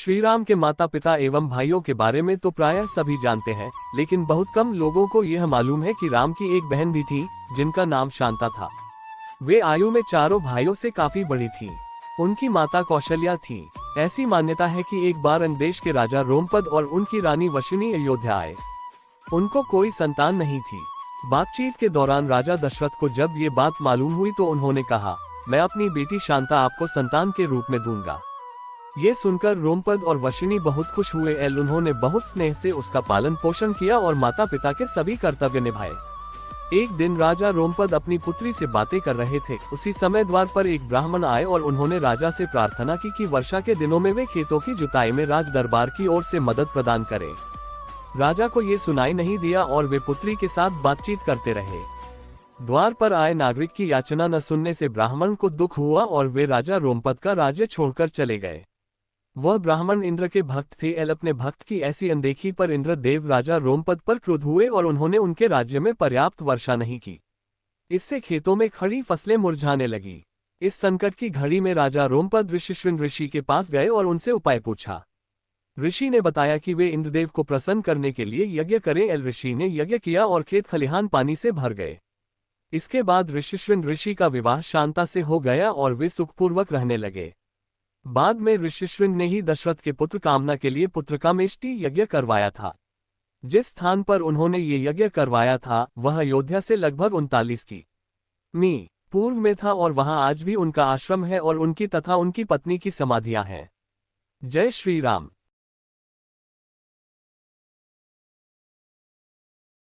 श्री राम के माता पिता एवं भाइयों के बारे में तो प्रायः सभी जानते हैं, लेकिन बहुत कम लोगों को यह मालूम है कि राम की एक बहन भी थी, जिनका नाम शांता था। वे आयु में चारों भाइयों से काफी बड़ी थी। उनकी माता कौशल्या थी। ऐसी मान्यता है कि एक बार अन्य देश के राजा रोमपद और उनकी रानी वशिनी अयोध्या आए। उनको कोई संतान नहीं थी। बातचीत के दौरान राजा दशरथ को जब ये बात मालूम हुई तो उन्होंने कहा, मैं अपनी बेटी शांता आपको संतान के रूप में दूंगा। ये सुनकर रोमपद और वशिनी बहुत खुश हुए। उन्होंने बहुत स्नेह से उसका पालन पोषण किया और माता पिता के सभी कर्तव्य निभाए। एक दिन राजा रोमपद अपनी पुत्री से बातें कर रहे थे। उसी समय द्वार पर एक ब्राह्मण आए और उन्होंने राजा से प्रार्थना की कि वर्षा के दिनों में वे खेतों की जुताई में राज दरबार की ओर से मदद प्रदान करें। राजा को ये सुनाई नहीं दिया और वे पुत्री के साथ बातचीत करते रहे। द्वार पर आए नागरिक की याचना न सुनने से ब्राह्मण को दुख हुआ और वे राजा रोमपद का राज्य छोड़कर चले गए। वह ब्राह्मण इंद्र के भक्त थे। अपने भक्त की ऐसी अनदेखी पर इंद्र देव राजा रोमपद पर क्रुद्ध हुए और उन्होंने उनके राज्य में पर्याप्त वर्षा नहीं की। इससे खेतों में खड़ी फसलें मुरझाने लगी। इस संकट की घड़ी में राजा रोमपद ऋषिशृंग ऋषि के पास गए और उनसे उपाय पूछा। ऋषि ने बताया कि वे इंद्रदेव को प्रसन्न करने के लिए यज्ञ करें। ऋषि ने यज्ञ किया और खेत खलिहान पानी से भर गए। इसके बाद ऋषिशृंग ऋषि का विवाह शांता से हो गया और वे सुखपूर्वक रहने लगे। बाद में ऋषिशृंग ने ही दशरथ के पुत्र कामना के लिए पुत्रकामेष्टि यज्ञ करवाया था। जिस स्थान पर उन्होंने ये यज्ञ करवाया था वह अयोध्या से लगभग 39 की.मी. पूर्व में था और वहां आज भी उनका आश्रम है और उनकी तथा उनकी पत्नी की समाधियां हैं। जय श्री राम।